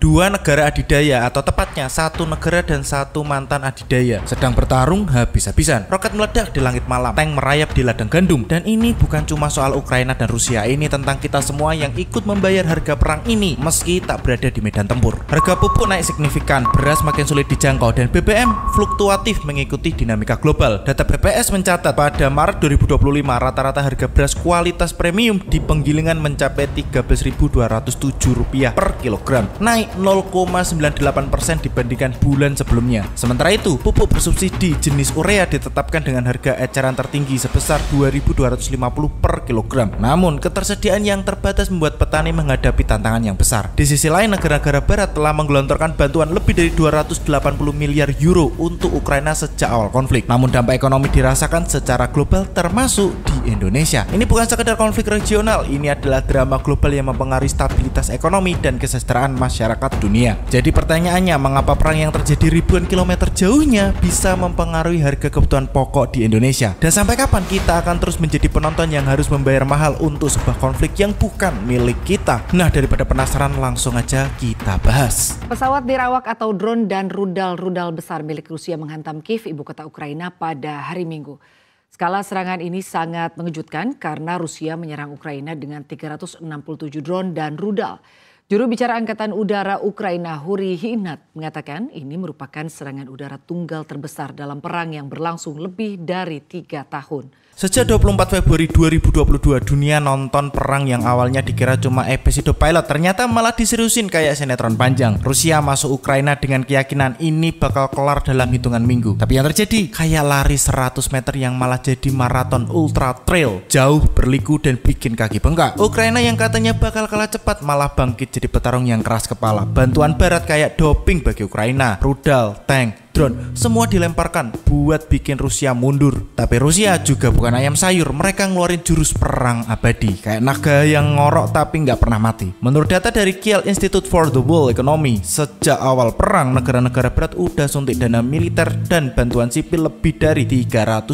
Dua negara adidaya atau tepatnya satu negara dan satu mantan adidaya sedang bertarung habis-habisan. Roket meledak di langit malam, tank merayap di ladang gandum. Dan ini bukan cuma soal Ukraina dan Rusia, ini tentang kita semua yang ikut membayar harga perang ini meski tak berada di medan tempur. Harga pupuk naik signifikan, beras makin sulit dijangkau, dan BBM fluktuatif mengikuti dinamika global. Data BPS mencatat pada Maret 2025 rata-rata harga beras kualitas premium di penggilingan mencapai Rp13.207 per kilogram, naik 0,98% dibandingkan bulan sebelumnya. Sementara itu, pupuk bersubsidi jenis urea ditetapkan dengan harga eceran tertinggi sebesar Rp2.250 per kilogram. Namun, ketersediaan yang terbatas membuat petani menghadapi tantangan yang besar. Di sisi lain, negara-negara barat telah menggelontorkan bantuan lebih dari 280 miliar euro untuk Ukraina sejak awal konflik. Namun, dampak ekonomi dirasakan secara global termasuk di Indonesia. Ini bukan sekedar konflik regional, ini adalah drama global yang mempengaruhi stabilitas ekonomi dan kesejahteraan masyarakat dunia. Jadi pertanyaannya, mengapa perang yang terjadi ribuan kilometer jauhnya bisa mempengaruhi harga kebutuhan pokok di Indonesia? Dan sampai kapan kita akan terus menjadi penonton yang harus membayar mahal untuk sebuah konflik yang bukan milik kita? Nah, daripada penasaran, langsung aja kita bahas. Pesawat dirawak atau drone dan rudal-rudal besar milik Rusia menghantam Kiev, ibu kota Ukraina, pada hari Minggu. Skala serangan ini sangat mengejutkan karena Rusia menyerang Ukraina dengan 367 drone dan rudal. Juru bicara Angkatan Udara Ukraina Huri Hinat mengatakan ini merupakan serangan udara tunggal terbesar dalam perang yang berlangsung lebih dari 3 tahun. Sejak 24 Februari 2022, dunia nonton perang yang awalnya dikira cuma episode pilot ternyata malah diseriusin kayak sinetron panjang. Rusia masuk Ukraina dengan keyakinan ini bakal kelar dalam hitungan minggu. Tapi yang terjadi kayak lari 100 meter yang malah jadi maraton ultra trail, jauh, berliku, dan bikin kaki bengkak. Ukraina yang katanya bakal kalah cepat malah bangkit jadi petarung yang keras kepala. Bantuan barat kayak doping bagi Ukraina, rudal, tank, drone, semua dilemparkan buat bikin Rusia mundur. Tapi Rusia juga bukan ayam sayur, mereka ngeluarin jurus perang abadi kayak naga yang ngorok tapi nggak pernah mati. Menurut data dari Kiel Institute for the World Economy, sejak awal perang negara-negara barat udah suntik dana militer dan bantuan sipil lebih dari 370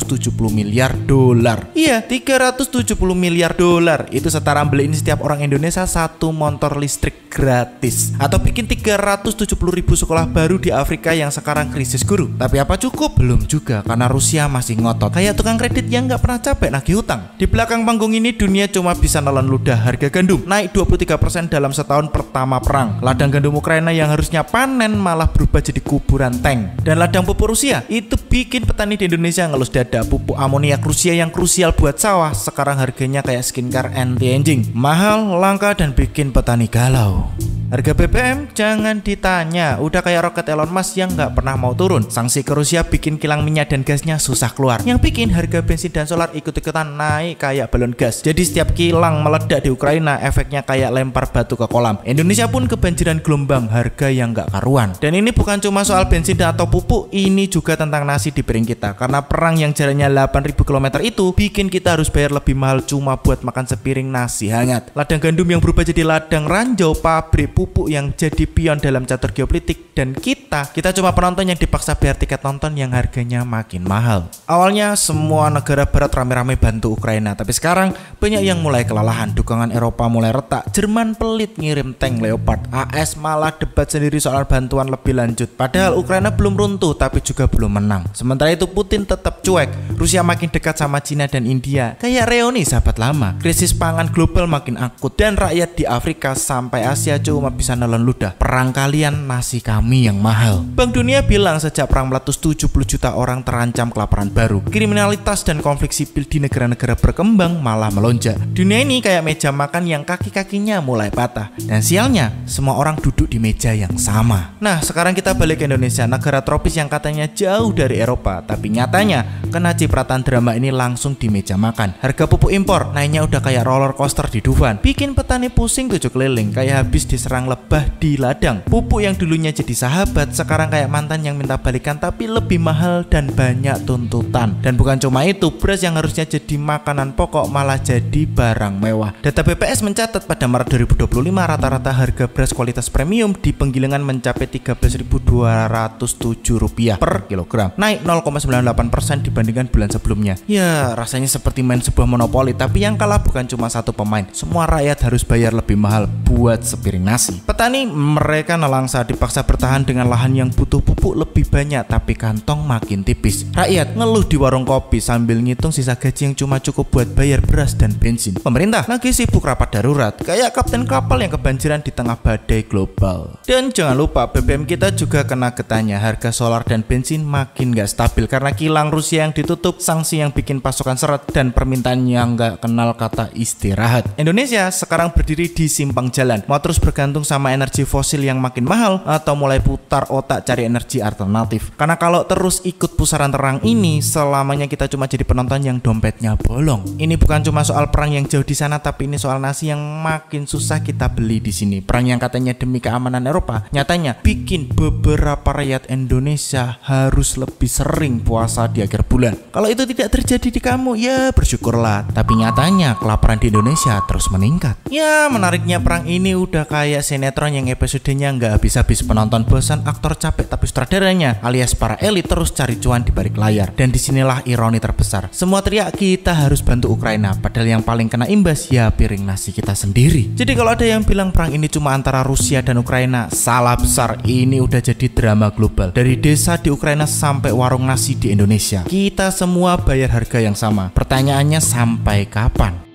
miliar dolar. Iya, 370 miliar dolar. Itu setara beliin setiap orang Indonesia satu motor listrik gratis, atau bikin 370 ribu sekolah baru di Afrika yang sekarang krisis guru. Tapi apa cukup? Belum juga, karena Rusia masih ngotot kayak tukang kredit yang nggak pernah capek nagih hutang. Di belakang panggung ini dunia cuma bisa nelan ludah. Harga gandum naik 23% dalam setahun pertama perang. Ladang gandum Ukraina yang harusnya panen malah berubah jadi kuburan tank. Dan ladang pupuk Rusia itu bikin petani di Indonesia ngelus dada. Pupuk amoniak Rusia yang krusial buat sawah sekarang harganya kayak skincare anti-aging, mahal, langka, dan bikin petani galau. Harga BBM jangan ditanya, udah kayak roket Elon Musk yang nggak pernah mau turun. Sanksi ke Rusia bikin kilang minyak dan gasnya susah keluar, yang bikin harga bensin dan solar ikut-ikutan naik kayak balon gas. Jadi setiap kilang meledak di Ukraina efeknya kayak lempar batu ke kolam. Indonesia pun kebanjiran gelombang harga yang nggak karuan. Dan ini bukan cuma soal bensin atau pupuk, ini juga tentang nasi di piring kita. Karena perang yang jaraknya 8.000 km itu bikin kita harus bayar lebih mahal cuma buat makan sepiring nasi hangat. Ladang gandum yang berubah jadi ladang ranjau, pabrik pupuk yang jadi pion dalam catur geopolitik, dan kita cuma penonton yang dipaksa bayar tiket nonton yang harganya makin mahal. Awalnya semua negara barat rame-rame bantu Ukraina, tapi sekarang banyak yang mulai kelelahan. Dukungan Eropa mulai retak, Jerman pelit ngirim tank Leopard, AS malah debat sendiri soal bantuan lebih lanjut. Padahal Ukraina belum runtuh tapi juga belum menang. Sementara itu Putin tetap cuek. Rusia makin dekat sama Cina dan India kayak reuni sahabat lama. Krisis pangan global makin akut dan rakyat di Afrika sampai Asia cuma bisa nelan ludah. Perang kalian, nasi kami yang mahal. Bank Dunia bilang sejak perang meletus 70 juta orang terancam kelaparan baru. Kriminalitas dan konflik sipil di negara-negara berkembang malah melonjak. Dunia ini kayak meja makan yang kaki-kakinya mulai patah. Dan sialnya, semua orang duduk di meja yang sama. Nah, sekarang kita balik ke Indonesia, negara tropis yang katanya jauh dari Eropa, tapi nyatanya kena cipratan drama ini langsung di meja makan. Harga pupuk impor naiknya udah kayak roller coaster di Dufan, bikin petani pusing tujuh keliling kayak habis diserang lebah di ladang. Pupuk yang dulunya jadi sahabat sekarang kayak mantan yang minta balikan tapi lebih mahal dan banyak tuntutan. Dan bukan cuma itu, beras yang harusnya jadi makanan pokok malah jadi barang mewah. Data BPS mencatat pada Maret 2025 rata-rata harga beras kualitas premium di penggilingan mencapai Rp13.207 per kilogram, naik 0,98% dibandingkan bulan sebelumnya. Ya, rasanya seperti main sebuah monopoli, tapi yang kalah bukan cuma satu pemain, semua rakyat harus bayar lebih mahal buat sepiring nasi. nasi. Petani mereka nelangsa dipaksa bertahan dengan lahan yang butuh pupuk lebih banyak tapi kantong makin tipis. Rakyat ngeluh di warung kopi sambil ngitung sisa gaji yang cuma cukup buat bayar beras dan bensin. Pemerintah lagi sibuk rapat darurat kayak kapten kapal yang kebanjiran di tengah badai global. Dan jangan lupa BBM kita juga kena getahnya. Harga solar dan bensin makin gak stabil karena kilang Rusia yang ditutup, sanksi yang bikin pasokan seret, dan permintaan yang gak kenal kata istirahat. Indonesia sekarang berdiri di simpang jalan. Mau terus bergantung sama energi fosil yang makin mahal atau mulai putar otak cari energi alternatif. Karena kalau terus ikut pusaran terang ini, selamanya kita cuma jadi penonton yang dompetnya bolong. Ini bukan cuma soal perang yang jauh di sana, tapi ini soal nasi yang makin susah kita beli di sini. Perang yang katanya demi keamanan Eropa, nyatanya bikin beberapa rakyat Indonesia harus lebih sering puasa di akhir bulan. Kalau itu tidak terjadi di kamu, ya bersyukurlah. Tapi nyatanya kelaparan di Indonesia terus meningkat. Ya, menariknya perang ini udah kayak sinetron yang episodenya nggak habis-habis. Penonton bosan, aktor capek, tapi sutradaranya alias para elit terus cari cuan di balik layar. Dan disinilah ironi terbesar. Semua teriak kita harus bantu Ukraina, padahal yang paling kena imbas ya piring nasi kita sendiri. Jadi kalau ada yang bilang perang ini cuma antara Rusia dan Ukraina, salah besar. Ini udah jadi drama global. Dari desa di Ukraina sampai warung nasi di Indonesia, kita semua bayar harga yang sama. Pertanyaannya sampai kapan?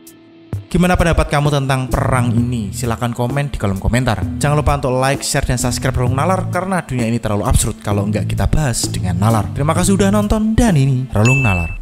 Gimana pendapat kamu tentang perang ini? Silahkan komen di kolom komentar. Jangan lupa untuk like, share, dan subscribe Relung Nalar karena dunia ini terlalu absurd kalau nggak kita bahas dengan nalar. Terima kasih udah nonton dan ini Relung Nalar.